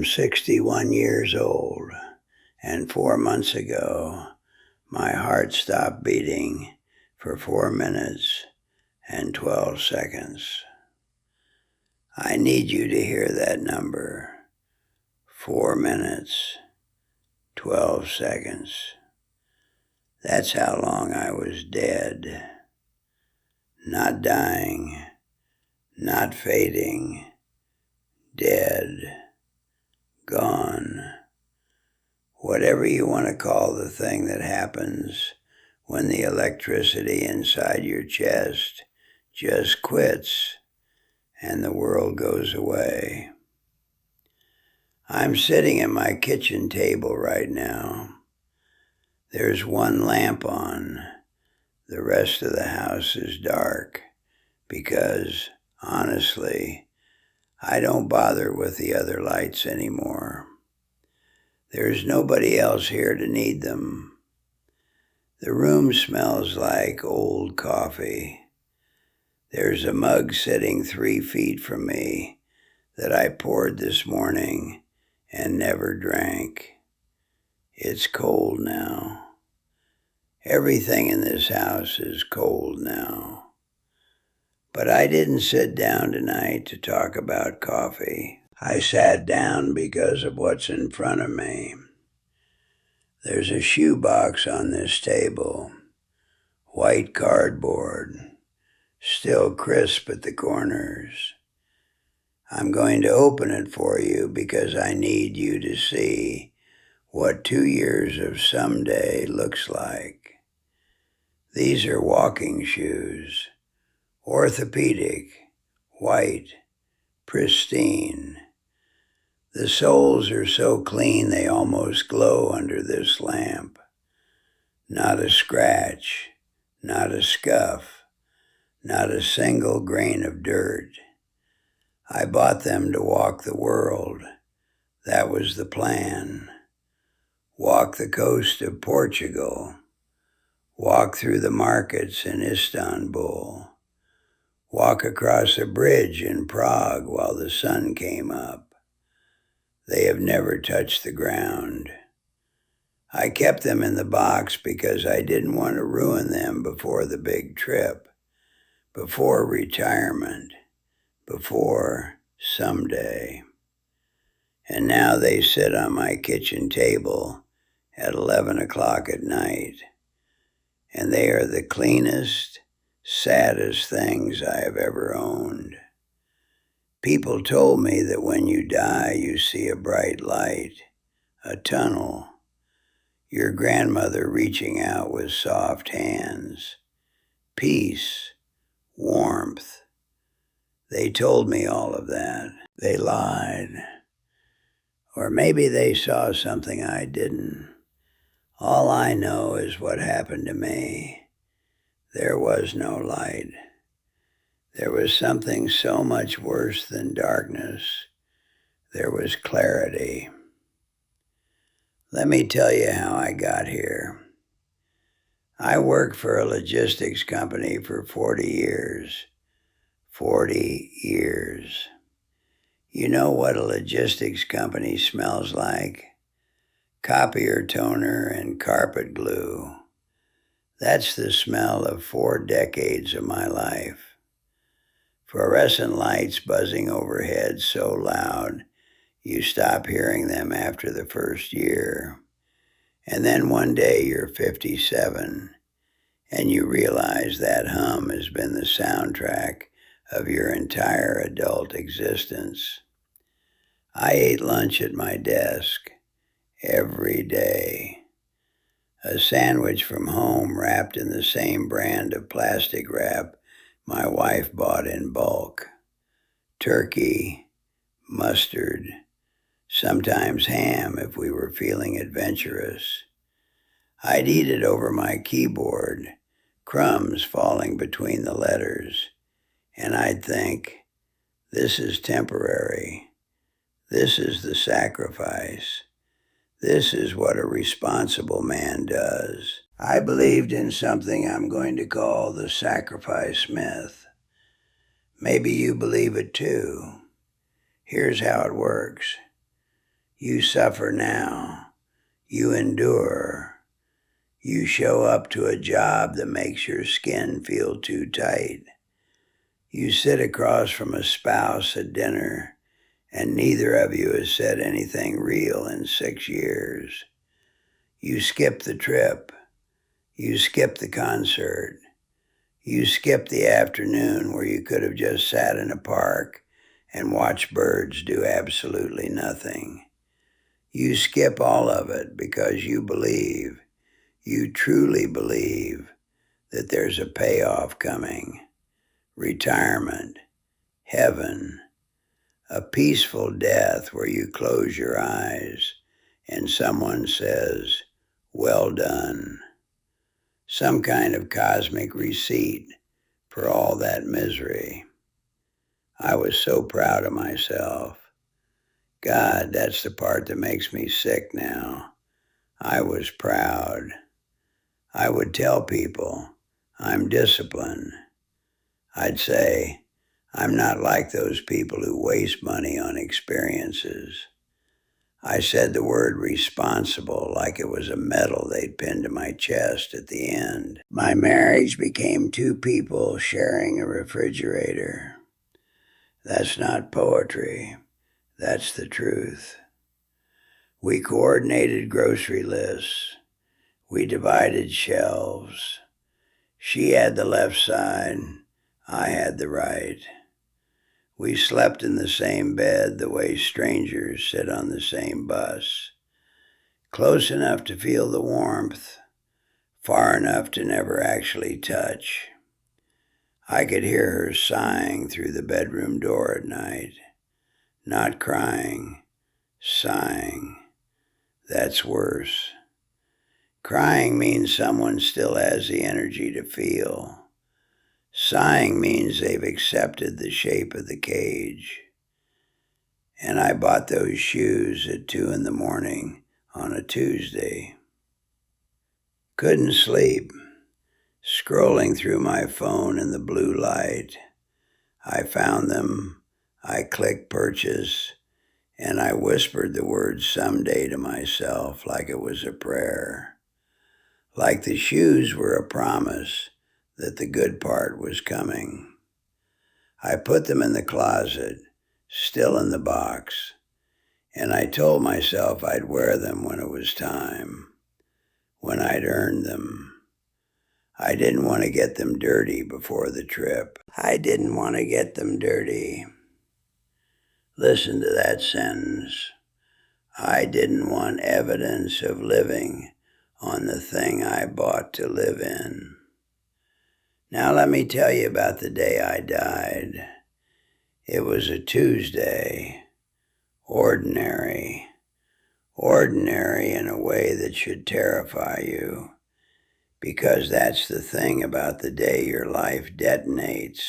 I'm 61 years old, and 4 months ago, my heart stopped beating for 4 minutes and 12 seconds. I need you to hear that number. 4 minutes, 12 seconds. That's how long I was dead. Not dying, not fading, dead, gone. Whatever you want to call the thing that happens when the electricity inside your chest just quits and the world goes away. I'm sitting at my kitchen table right now. There's one lamp on. The rest of the house is dark because, honestly, I don't bother with the other lights anymore. There's nobody else here to need them. The room smells like old coffee. There's a mug sitting 3 feet from me that I poured this morning and never drank. It's cold now. Everything in this house is cold now. But I didn't sit down tonight to talk about coffee. I sat down because of what's in front of me. There's a shoebox on this table, white cardboard, still crisp at the corners. I'm going to open it for you because I need you to see what 2 years of someday looks like. These are walking shoes, orthopedic, white, pristine. The soles are so clean they almost glow under this lamp. Not a scratch, not a scuff, not a single grain of dirt. I bought them to walk the world. That was the plan. Walk the coast of Portugal. Walk through the markets in Istanbul. Walk across a bridge in Prague while the sun came up. They have never touched the ground. I kept them in the box because I didn't want to ruin them before the big trip, before retirement, before someday. And now they sit on my kitchen table at 11 o'clock at night, and they are the cleanest, saddest things I have ever owned. People told me that when you die, you see a bright light, a tunnel, your grandmother reaching out with soft hands, peace, warmth. They told me all of that. They lied. Or maybe they saw something I didn't. All I know is what happened to me. There was no light. There was something so much worse than darkness. There was clarity. Let me tell you how I got here. I worked for a logistics company for 40 years. 40 years. You know what a logistics company smells like? Copier toner and carpet glue. That's the smell of 4 decades of my life. Fluorescent lights buzzing overhead so loud you stop hearing them after the first year. And then one day you're 57 and you realize that hum has been the soundtrack of your entire adult existence. I ate lunch at my desk every day. A sandwich from home wrapped in the same brand of plastic wrap my wife bought in bulk. Turkey, mustard, sometimes ham if we were feeling adventurous. I'd eat it over my keyboard, crumbs falling between the letters, and I'd think, this is temporary. This is the sacrifice. This is what a responsible man does. I believed in something I'm going to call the sacrifice myth. Maybe you believe it too. Here's how it works. You suffer now. You endure. You show up to a job that makes your skin feel too tight. You sit across from a spouse at dinner, and neither of you has said anything real in 6 years. You skip the trip. You skip the concert. You skip the afternoon where you could have just sat in a park and watched birds do absolutely nothing. You skip all of it because you believe, you truly believe, that there's a payoff coming. Retirement, heaven, a peaceful death where you close your eyes and someone says, "Well done." Some kind of cosmic receipt for all that misery. I was so proud of myself. God, that's the part that makes me sick now. I was proud. I would tell people, I'm disciplined. I'd say, I'm not like those people who waste money on experiences. I said the word responsible like it was a medal they'd pinned to my chest at the end. My marriage became two people sharing a refrigerator. That's not poetry. That's the truth. We coordinated grocery lists. We divided shelves. She had the left side. I had the right. We slept in the same bed the way strangers sit on the same bus. Close enough to feel the warmth, far enough to never actually touch. I could hear her sighing through the bedroom door at night. Not crying, sighing. That's worse. Crying means someone still has the energy to feel. Sighing means they've accepted the shape of the cage. And I bought those shoes at 2 a.m. on a Tuesday. Couldn't sleep. Scrolling through my phone in the blue light. I found them. I clicked purchase. And I whispered the word someday to myself like it was a prayer. Like the shoes were a promise that the good part was coming. I put them in the closet, still in the box, and I told myself I'd wear them when it was time, when I'd earned them. I didn't want to get them dirty before the trip. I didn't want to get them dirty. Listen to that sentence. I didn't want evidence of living on the thing I bought to live in. Now let me tell you about the day I died. It was a Tuesday. Ordinary. Ordinary in a way that should terrify you. Because that's the thing about the day your life detonates.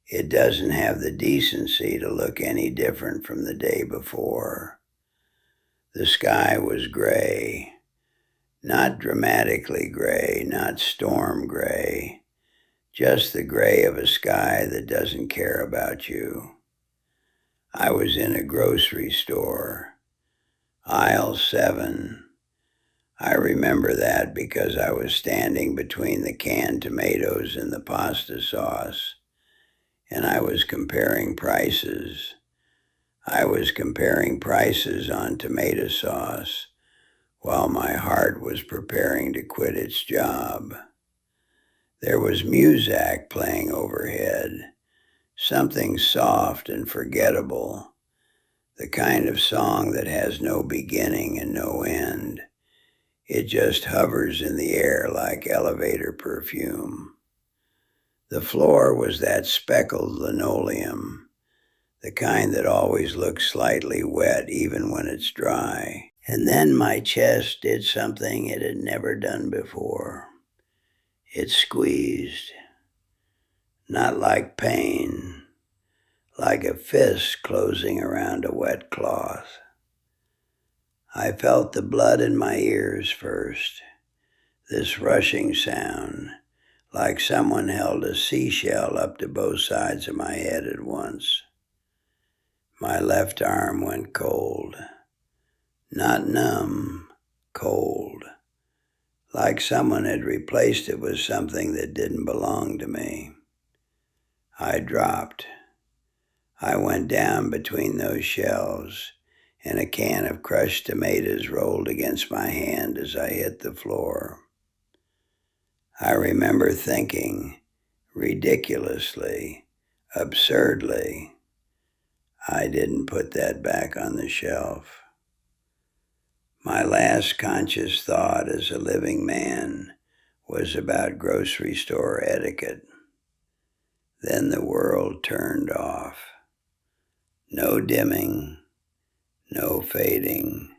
It doesn't have the decency to look any different from the day before. The sky was gray. Not dramatically gray, not storm gray. Just the gray of a sky that doesn't care about you. I was in a grocery store. Aisle 7. I remember that because I was standing between the canned tomatoes and the pasta sauce, and I was comparing prices. I was comparing prices on tomato sauce while my heart was preparing to quit its job. There was music playing overhead, something soft and forgettable, the kind of song that has no beginning and no end. It just hovers in the air like elevator perfume. The floor was that speckled linoleum, the kind that always looks slightly wet even when it's dry. And then my chest did something it had never done before. It squeezed, not like pain, like a fist closing around a wet cloth. I felt the blood in my ears first, this rushing sound, like someone held a seashell up to both sides of my head at once. My left arm went cold. Not numb, cold, like someone had replaced it with something that didn't belong to me. I dropped. I went down between those shelves, and a can of crushed tomatoes rolled against my hand as I hit the floor. I remember thinking, ridiculously, absurdly, I didn't put that back on the shelf. My last conscious thought as a living man was about grocery store etiquette. Then the world turned off. No dimming, no fading,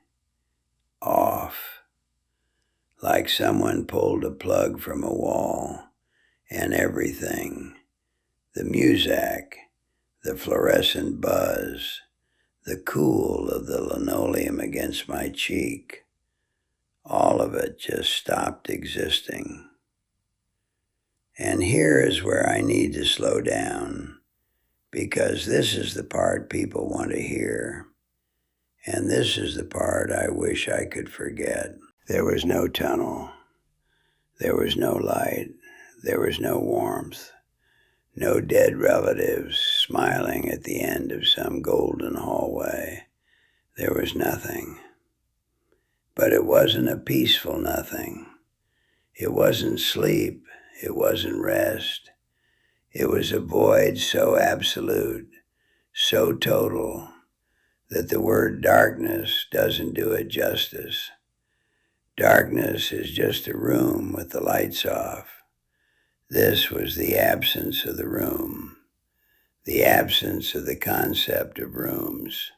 off. Like someone pulled a plug from a wall, and everything, the music, the fluorescent buzz, the cool of the linoleum against my cheek, all of it just stopped existing. And here is where I need to slow down, because this is the part people want to hear, and this is the part I wish I could forget. There was no tunnel. There was no light. There was no warmth. No dead relatives smiling at the end of some golden hallway. There was nothing. But it wasn't a peaceful nothing. It wasn't sleep. It wasn't rest. It was a void so absolute, so total, that the word darkness doesn't do it justice. Darkness is just a room with the lights off. This was the absence of the room, the absence of the concept of rooms.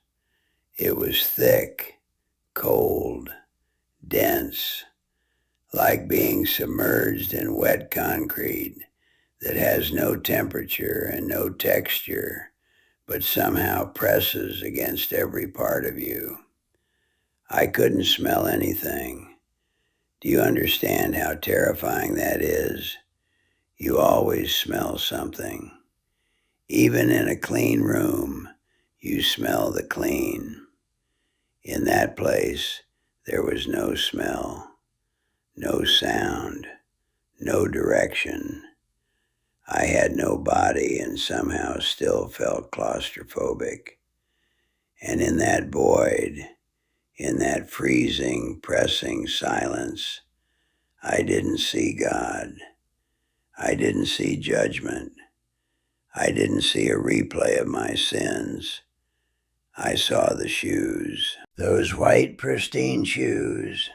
It was thick, cold, dense, like being submerged in wet concrete that has no temperature and no texture, but somehow presses against every part of you. I couldn't smell anything. Do you understand how terrifying that is? You always smell something. Even in a clean room, you smell the clean. In that place, there was no smell, no sound, no direction. I had no body and somehow still felt claustrophobic. And in that void, in that freezing, pressing silence, I didn't see God. I didn't see judgment. I didn't see a replay of my sins. I saw the shoes, those white, pristine shoes,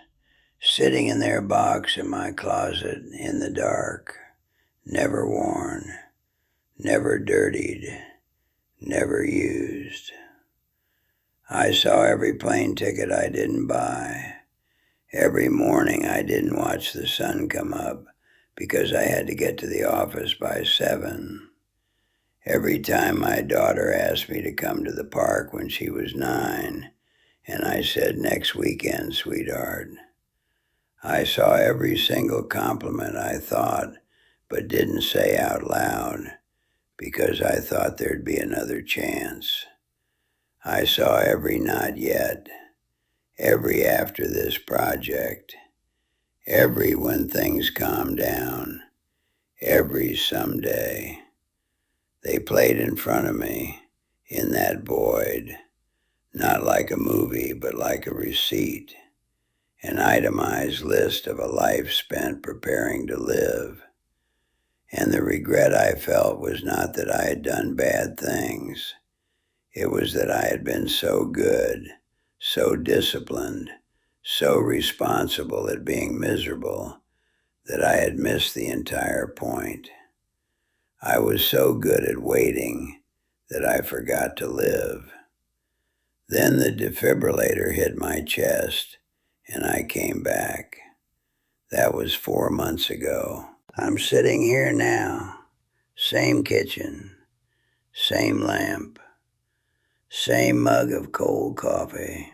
sitting in their box in my closet in the dark, never worn, never dirtied, never used. I saw every plane ticket I didn't buy, every morning I didn't watch the sun come up because I had to get to the office by 7. Every time my daughter asked me to come to the park when she was 9, and I said, next weekend, sweetheart. I saw every single compliment I thought, but didn't say out loud, because I thought there'd be another chance. I saw every not yet, every after this project, every when things calm down, every someday. They played in front of me, in that void, not like a movie, but like a receipt, an itemized list of a life spent preparing to live. And the regret I felt was not that I had done bad things. It was that I had been so good, so disciplined, so responsible at being miserable, that I had missed the entire point. I was so good at waiting that I forgot to live. Then the defibrillator hit my chest, and I came back. That was 4 months ago. I'm sitting here now, same kitchen, same lamp, same mug of cold coffee.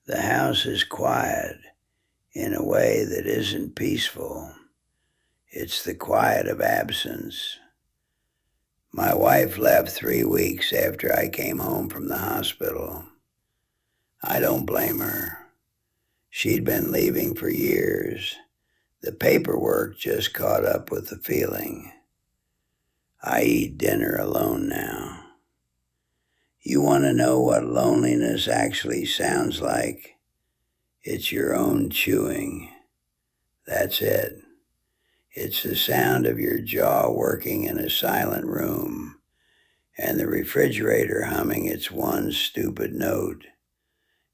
The house is quiet in a way that isn't peaceful. It's the quiet of absence. My wife left 3 weeks after I came home from the hospital. I don't blame her. She'd been leaving for years. The paperwork just caught up with the feeling. I eat dinner alone now. You want to know what loneliness actually sounds like? It's your own chewing. That's it. It's the sound of your jaw working in a silent room, and the refrigerator humming its one stupid note,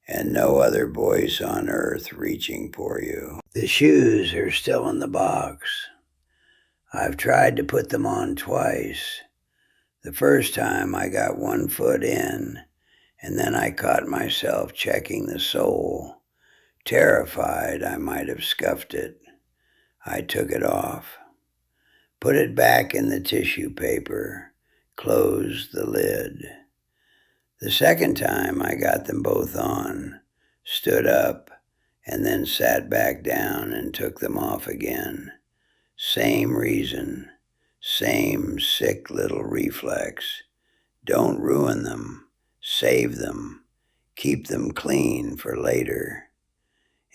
and no other voice on earth reaching for you. The shoes are still in the box. I've tried to put them on twice. The first time I got one foot in, and then I caught myself checking the sole, terrified I might have scuffed it. I took it off, put it back in the tissue paper, closed the lid. The second time I got them both on, stood up, and then sat back down and took them off again. Same reason, same sick little reflex. Don't ruin them, save them, keep them clean for later.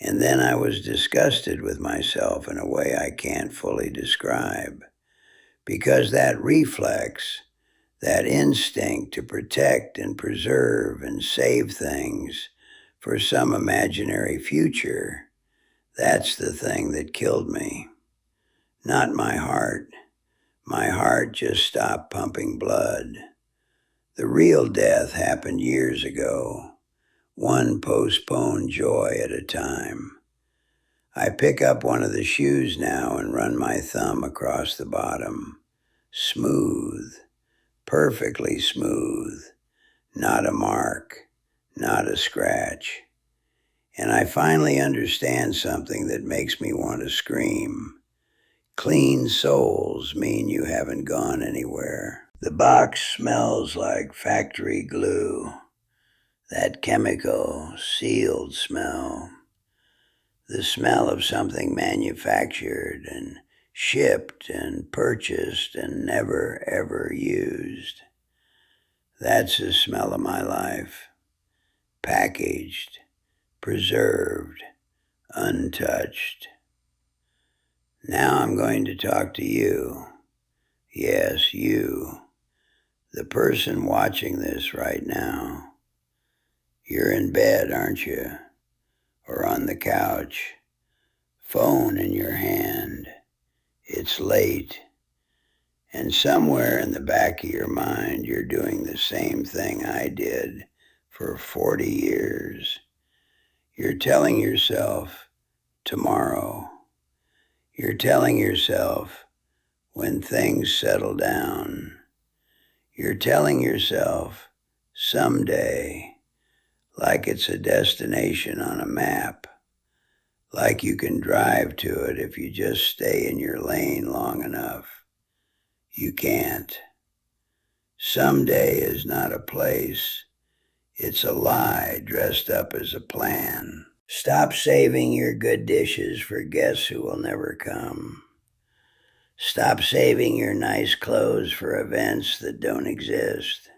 And then I was disgusted with myself in a way I can't fully describe, because that reflex, that instinct to protect and preserve and save things for some imaginary future, that's the thing that killed me. Not my heart. My heart just stopped pumping blood. The real death happened years ago, one postponed joy at a time. I pick up one of the shoes now and run my thumb across the bottom. Smooth, perfectly smooth, not a mark, not a scratch. And I finally understand something that makes me want to scream. Clean soles mean you haven't gone anywhere. The box smells like factory glue, that chemical, sealed smell. The smell of something manufactured and shipped and purchased and never ever used. That's the smell of my life. Packaged, preserved, untouched. Now I'm going to talk to you. Yes, you. The person watching this right now. You're in bed, aren't you? Or on the couch. Phone in your hand. It's late. And somewhere in the back of your mind, you're doing the same thing I did for 40 years. You're telling yourself, tomorrow. You're telling yourself, when things settle down. You're telling yourself, someday, like it's a destination on a map, like you can drive to it if you just stay in your lane long enough. You can't. Someday is not a place. It's a lie dressed up as a plan. Stop saving your good dishes for guests who will never come. Stop saving your nice clothes for events that don't exist.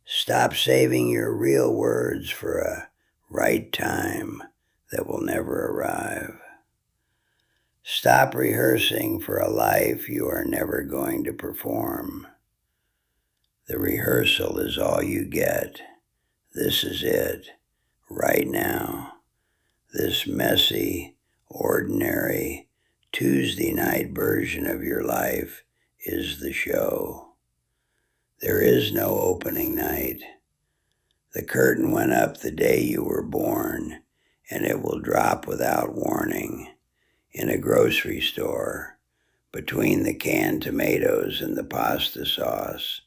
Stop saving your real words for a right time that will never arrive. Stop rehearsing for a life you are never going to perform. The rehearsal is all you get. This is it, right now. This messy, ordinary, Tuesday night version of your life is the show. There is no opening night. The curtain went up the day you were born, and it will drop without warning in a grocery store, between the canned tomatoes and the pasta sauce,